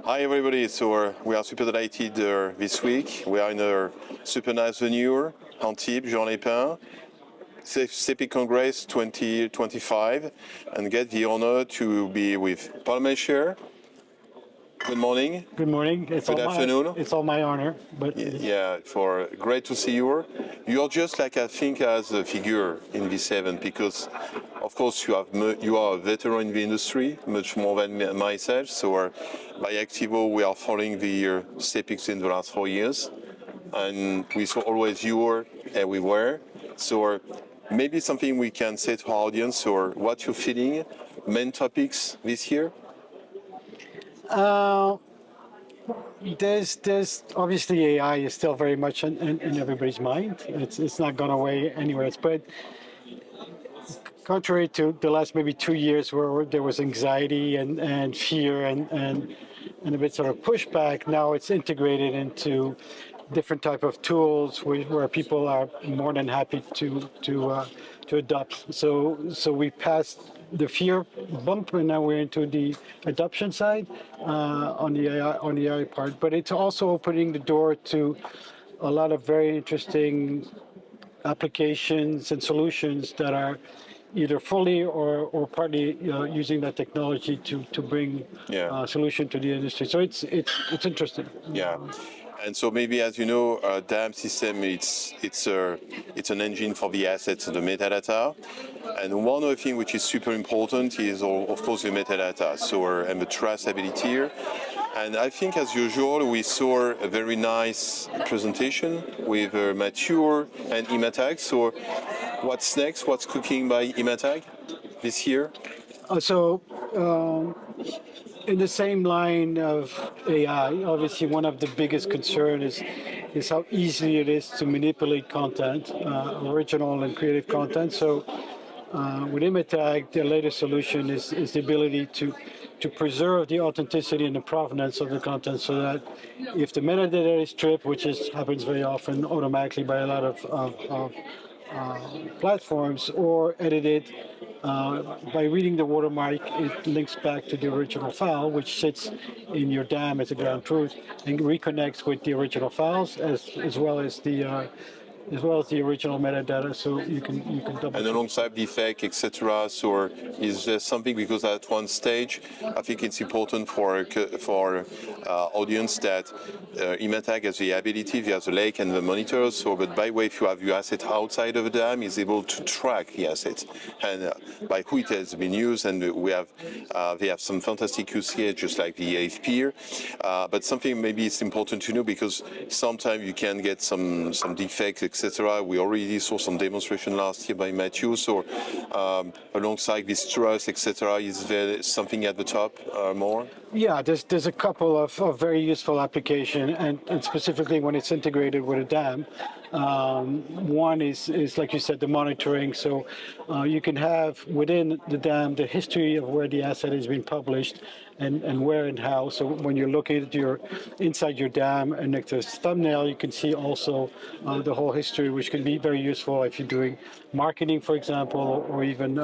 Hi everybody, so we are super delighted this week. We are in a super nice venue, Antibes Juan-les-Pins, CEPIC Congress 2025, and get the honor to be with Paul Melcher. Good morning. Good morning. Good afternoon. It's all my honor. But yeah, for great to see you. You're just like I think as a figure in this event because, of course, you are a veteran in the industry, much more than myself. So by Activo, we are following the CEPICs in the last 4 years, and we saw always you everywhere. So maybe something we can say to our audience or what you're feeling, main topics this year. There's obviously AI is still very much in everybody's mind. It's not gone away anywhere else. But contrary to the last maybe 2 years where there was anxiety and fear and a bit sort of pushback, now it's integrated into different type of tools where people are more than happy to adopt. So we passed the fear bump, and now we're into the adoption side on the AI part. But it's also opening the door to a lot of very interesting applications and solutions that are either fully or partly using that technology to bring solution to the industry. So it's interesting. Yeah. And so maybe, as you know, DAM system, it's an engine for the assets and the metadata. And one other thing which is super important is, of course, the metadata, and the traceability. And I think, as usual, we saw a very nice presentation with Mature and Imatag. So what's next? What's cooking by Imatag this year? In the same line of AI, obviously one of the biggest concerns is how easy it is to manipulate content, original and creative content. So with Imatag, the latest solution is the ability to preserve the authenticity and the provenance of the content, so that if the metadata is stripped, which happens very often automatically by a lot of platforms, or edited, by reading the watermark, it links back to the original file, which sits in your DAM as a ground truth, and reconnects with the original files as well as the original metadata, so you can double. And alongside the effect, etc. So is there something, because at one stage, I think it's important for audience that Imatag has the ability via the lake and the monitor. So, but by the way, if you have your asset outside of the DAM, is able to track the assets and by who it has been used. And they have some fantastic use case, just like the AFP. But something maybe it's important to know, because sometimes you can get some defects, etc. We already saw some demonstration last year by Matthew. So alongside this trust, etc., is there something at the top more? Yeah, there's a couple of very useful applications, and specifically when it's integrated with a DAM. One is like you said, the monitoring. So you can have within the DAM the history of where the asset has been published and where and how. So when you're looking at inside your DAM and next to this thumbnail, you can see also the whole history, which can be very useful if you're doing marketing, for example, or even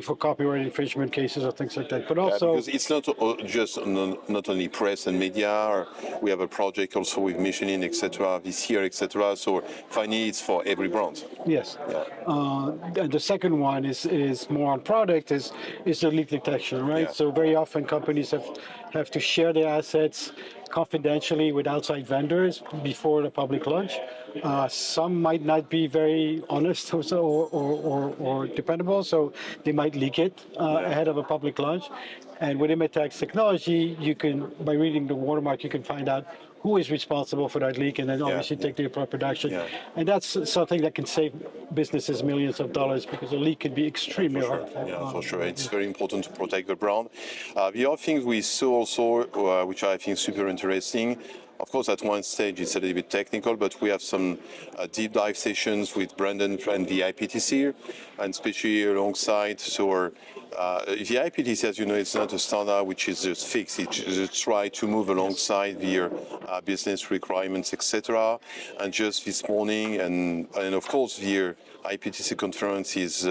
for copyright infringement cases or things like that. But also, because it's not just not only press and media. We have a project also with Michelin, etc. this year, etc. So finally, it's for every brand. Yes. Yeah. The second one is more on product, is the leak detection, right? Yeah. So very often companies have to share their assets confidentially with outside vendors before the public launch. Some might not be very honest or dependable, so they might leak it ahead of a public launch. And with Imatag's technology, you can, by reading the watermark, you can find out who is responsible for that leak, and then obviously take the appropriate action. Yeah. And that's something that can save businesses millions of dollars, because a leak can be extremely harmful. Yeah, for sure. It's very important to protect the brand. The other thing we saw also, which I think is super interesting, of course, at one stage it's a little bit technical, but we have some deep dive sessions with Brandon and the IPTC, and especially alongside the IPTC, as you know, it's not a standard which is just fixed. It just try to move alongside the business requirements, etc. And just this morning, and of course, the IPTC conference is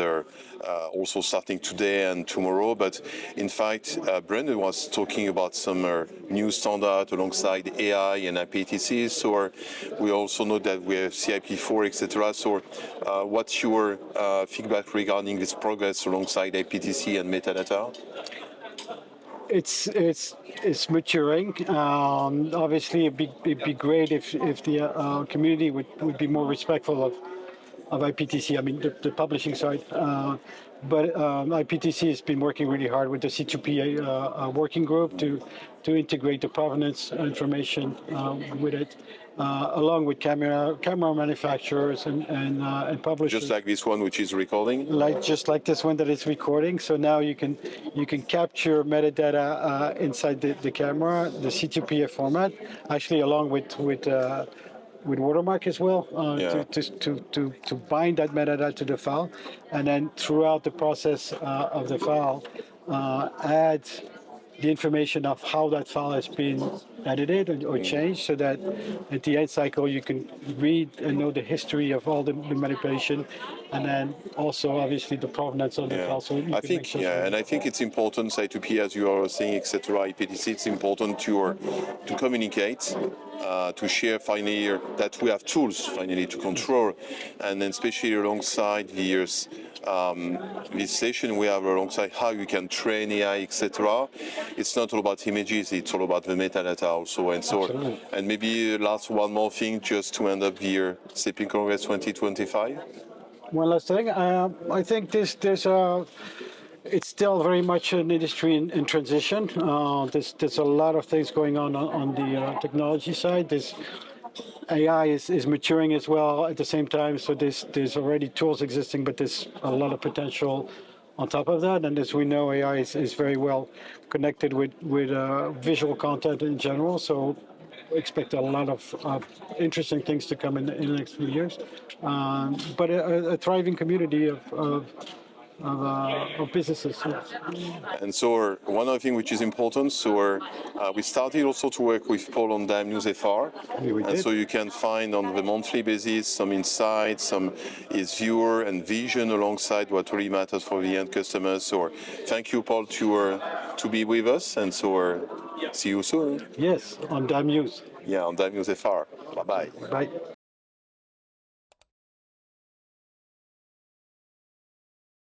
also starting today and tomorrow. But in fact, Brendan was talking about some new standard alongside AI and IPTC. So we also know that we have CIP4, etc. So what's your feedback regarding this progress alongside IPTC and metadata? It's maturing. Obviously, it'd be great if the community would be more respectful of IPTC. I mean, the publishing side. But IPTC has been working really hard with the C2P working group to integrate the provenance information with it, along with camera manufacturers and publishers. Just like this one, which is recording. Just like this one that is recording. So now you can capture metadata inside the camera, the C2PA format, actually along with watermark as well, to bind that metadata to the file, and then throughout the process of the file, add the information of how that file has been edited or changed, so that at the end cycle you can read and know the history of all the manipulation, and then also obviously the provenance of the file. So I think, and I think it's important, C2P, as you are saying, etc. IPTC, it's important to communicate, to share finally that we have tools finally to control, and then especially alongside this session we have alongside how you can train AI, etc. It's not all about images; it's all about the metadata also, and so. Absolutely. And maybe last one more thing, just to end up the CEPIC Congress 2025. One last thing. I think it's still very much an industry in transition. There's a lot of things going on the technology side. There's AI is maturing as well at the same time. So there's already tools existing, but there's a lot of potential on top of that. And as we know, AI is very well connected with visual content in general. So expect a lot of interesting things to come in the next few years. But a thriving community of businesses. Yes. And so one other thing which is important, so we started also to work with Paul on Dime News FR, and so you can find on the monthly basis some insights, some is viewer and vision alongside what really matters for the end customers. So thank you, Paul, to be with us, and so see you soon. Yes, on Dime News. Yeah, on Dime News FR. Bye-bye. Bye.